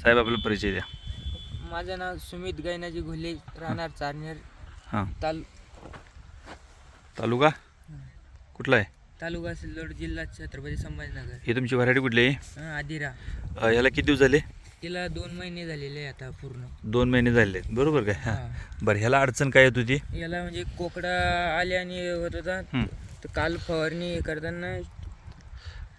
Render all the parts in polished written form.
साहेब आपला परिचय द्या. माझं नाव सुमित गैनाजी घोले, राहणार चारनेर, हां. ताल तालुका कुठला आहे? तालुका सिल्लोड, जिल्हा छत्रपती संभाजीनगर. ही तुमची व्हरायटी कुठली आहे? आदिरा. याला किती दिवस झाले? तिला 2 महिने झालेले आहे आता पूर्ण. 2 महिने झाले आहेत, बरोबर काय? हां. बरं, ह्याला अडचण काय येत होती? याला म्हणजे कोकडा आले आणि होत होता. तर काल फवारणी करताना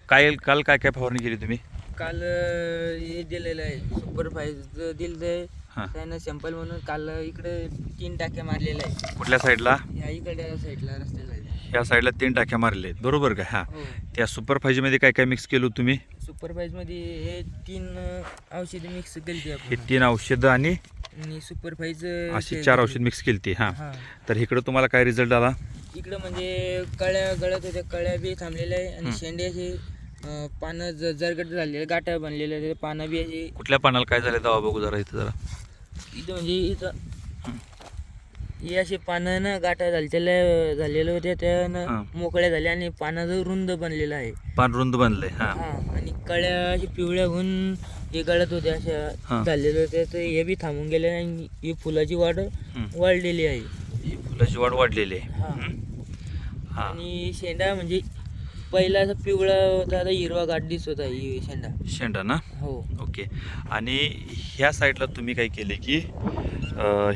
काल काय काय फवारणी केली तुम्ही? काल हे दिलेलं आहे, सुपर फाईज दिलं आहे. हां. त्यानं सॅम्पल म्हणून काल इकडे 3 टाक्या मारलेल्या आहे. कुठल्या साईडला? ह्या इकडल्या साईडला रस्त्याला आहे. ह्या साईडला 3 टाक्या मारले आहेत, बरोबर काय? हां. हो. त्या सुपर फायजीमध्ये काय काय मिक्स केलं तुम्ही? सुपर फाईजमध्ये हे 3 औषधं मिक्स केली हे आपण 3 औषधं आणि सुपर फाईज अशी 4 औषध मिक्स केली ती. हां. हां. तर इकडं तुम्हाला काय रिझल्ट आला? इकडं म्हणजे कळ्या गळत होत्या, कळ्या बी थांबलेल्या आहे आणि शेंडे असे पानं जरगट झालेले, गाठा बनलेल्या ते पानं बी असे. कुठल्या पानाला काय झालं तेव्हा बघू जरा इथं जरा. इथं म्हणजे इथं हे असे पानं ना गाठा झालेले होते, त्यानं मोकळ्या झाल्या आणि पानाचं रुंद बनलेलं आहे. पान रुंद बनलंय. हां. हां. आणि कळ्या अशी पिवळ्या होऊन हे गळत होत्या, अशा झालेल्या होत्या. तर हे बी थांबून गेले आणि ही फुलाची वाढ वाढलेली आहे. ही फुलाची वाढ वाढलेली आहे. हां. हां. आणि शेंडा म्हणजे पहिला असा पिवळा होता, आता हिरवा गाठ दिसत होता ही शेंडा ना? हो. ओके. आणि ह्या साईडला तुम्ही काय केले की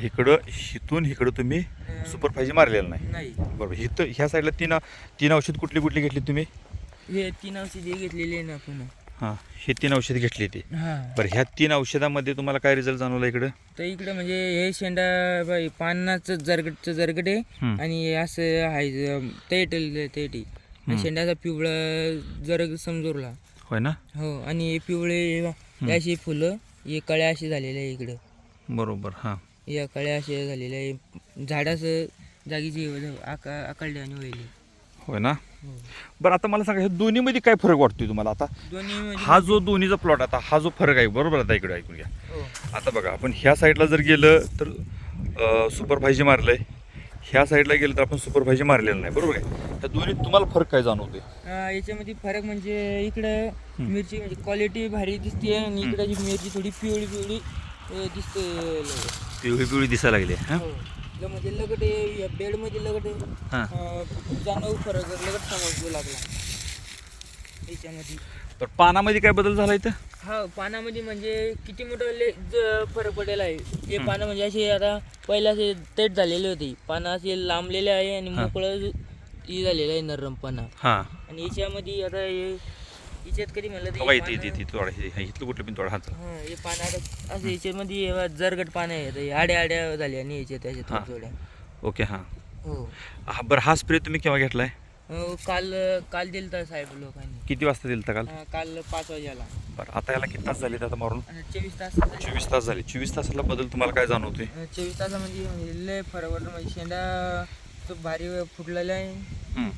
इकडं तुम्ही सुपर फायजी मारलेलं नाही, बरोबर? इथं ह्या साईडला तीन औषध कुठली घेतली तुम्ही? हे 3 औषधे घेतलेली आहे ना आपण. हां. हे 3 औषध घेतली ती. हां. बरं, ह्या 3 औषधामध्ये तुम्हाला काय रिझल्ट जाणवला इकडं? तर इकडं म्हणजे हे शेंडा पानाचं जरगट आहे आणि हे असं आहे तेटी शेंड्याचा पिवळा जरग समजूरला. होय ना? हो. आणि हे पिवळे हे अशी फुलं, हे कळ्या अशी झालेल्या आहे इकडं, बरोबर. हां. या कळ्या अशा झालेल्या आहे, झाडाचं जागीची आकळल्या आणि वळली. होय ना? हो. बरं, आता मला सांगा, ह्या दोन्हीमध्ये काय फरक वाटतोय तुम्हाला? आता दोन्ही म्हणजे हा जो दोन्हीचा प्लॉट, आता हा जो फरक आहे, बरोबर? आता इकडे ऐकून घ्या. हो. आता बघा, आपण ह्या साईडला जर गेलं तर सुपर फायजी मारलंय, ह्या साईडला गेलं तर आपण सुपर फायजी मारलेलं नाही, बरोबर आहे? त्या दोन्ही तुम्हाला फरक काय जाणवतोय? याच्यामध्ये फरक म्हणजे इकडं मिरची म्हणजे क्वालिटी भारी दिसते आणि इकडची मिरची थोडी पिवळी दिसते. पिवळी दिसायला लागली. हां. म्हणजे लगट या बेडमध्ये लगट जाणव फरक लगट समजू लागला याच्यामध्ये. तर पानामध्ये काय बदल झाला इथं? हा, पानामध्ये म्हणजे किती मोठं फरक पडलेला आहे. हे पानं म्हणजे असे आता पहिला असे तेट झालेले होते, पानं असे लांबलेले आहे आणि मोकळं हे झालेलं आहे, नरम पाना. हां. आणि याच्यामध्ये आता याच्यात कधी म्हणलं तर इथलं कुठलं पण थोडा हात. हे पानं आता असं याच्यामध्ये जरगट पानं आहे, आड्या झाल्या आणि त्याच्यात थोड्या. ओके. हां. हो. बरं, हा स्प्रे तुम्ही केव्हा घेतलाय? काल दिलता साहेब लोकांनी. किती वाजता दिलता काल? काल 5 वाजेला. बरं, आता याला किती तास झाले आता मारून? 24 तास. 24 तास झाले. 24 तासाला बदल तुम्हाला काय जाणवतोय? 24 तासामध्ये लय फरक पडला. म्हणजे शेंडा तो भारी फुटलेला आहे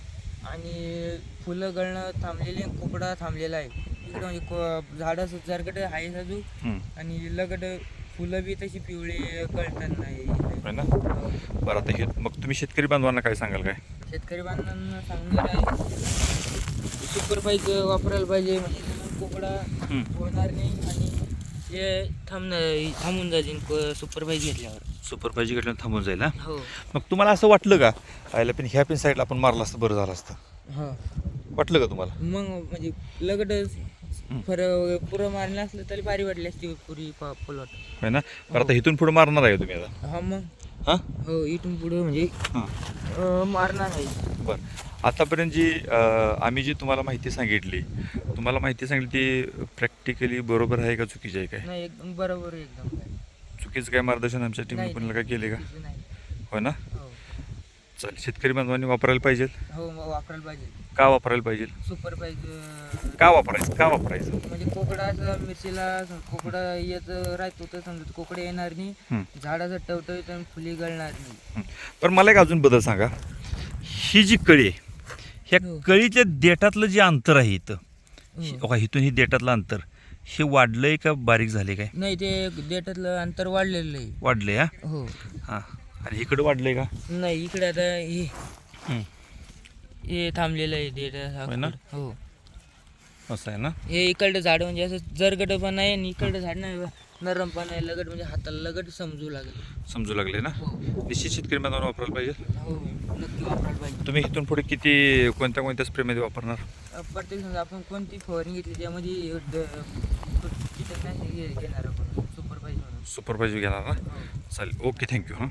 आणि फुलं गळणं थांबलेले, कोकडा थांबलेला आहे इकडं. म्हणजे झाडाचं जरगट आहे अजून आणि लगट फुलं बी तशी पिवळी गळतात नाही. ना? बरं, आता हे मग तुम्ही शेतकरी बांधवांना काय सांगाल? काय शेतकरी बांधवांना सांगणार आहे, सुपर फाईज वापरायला पाहिजे, म्हणजे कोकडा होणार नाही आणि हे थांबून जाईल सुपर फाईज घेतल्यावर. सुपर फायजी घेतल्यावर थांबून जाईल. हो. मग तुम्हाला असं वाटलं का आयला पण ह्या पिन साईडला आपण मारलं असतं बरं झालं असतं? हां. वाटलं का तुम्हाला? मग म्हणजे लगट फरक पुरं मारलं असलं तरी भारी वाटली असती पुरी प्लॉट. होय ना? बरं, आता इथून पुढे मारणार आहे तुम्ही आता? हा. मग हां. हो, इथून पुढे म्हणजे मारणार आहे. बरं, आतापर्यंत जी आम्ही जी तुम्हाला माहिती सांगितली ती प्रॅक्टिकली बरोबर आहे का चुकीची आहे? काय नाही, एकदम बरोबर आहे, एकदम चुकीचं काय मार्गदर्शन आमच्या टीमने कोणाला काय केले का? होय ना? हो. चालेल, शेतकरी बांधवांनी वापरायला पाहिजे. हो, वापरायला पाहिजे. का वापरायला पाहिजे? सुपर फाईज का वापरायचं? म्हणजे कोकडा मिरचीला कोकडा येत राहतो तर समजा कोकडे येणार नाही, झाडाचं टवटवीत आणि फुली गळणार नाही. पण मला एक अजून बदल सांगा, ही जी कळी आहे, ह्या कळीच्या देठातलं जे अंतर आहे इथून ही देठातलं अंतर हे वाढलंय का बारीक झाले? काय नाही, ते देठातलं अंतर वाढलेलं आहे. वाढलंय? हो. हां. आणि इकडं वाढलंय का? नाही, इकडे आता हे थांबलेलं आहे देठ. ना? हो. असं आहे ना. हे इकडलं झाड म्हणजे असं जरगट पण आहे आणि इकडलं झाड नाही नरम पण आहे, लगट म्हणजे हाताला लगट समजू लागेल. समजू लागले ना. हो निश्चित शेतकरी बांधवांना वापरायला पाहिजे. हो नक्की वापरायला पाहिजे. तुम्ही इथून पुढे किती कोणत्या कोणत्या स्प्रेमध्ये वापरणार? प्रत्येक समजा आपण कोणती फवारणी घेतली त्यामध्ये कीटकनाशक घेणार आपण सुपर पाहिजे म्हणून. सुपरवायझर घेणार ना. हो. चालेल, ओके, थँक्यू हां.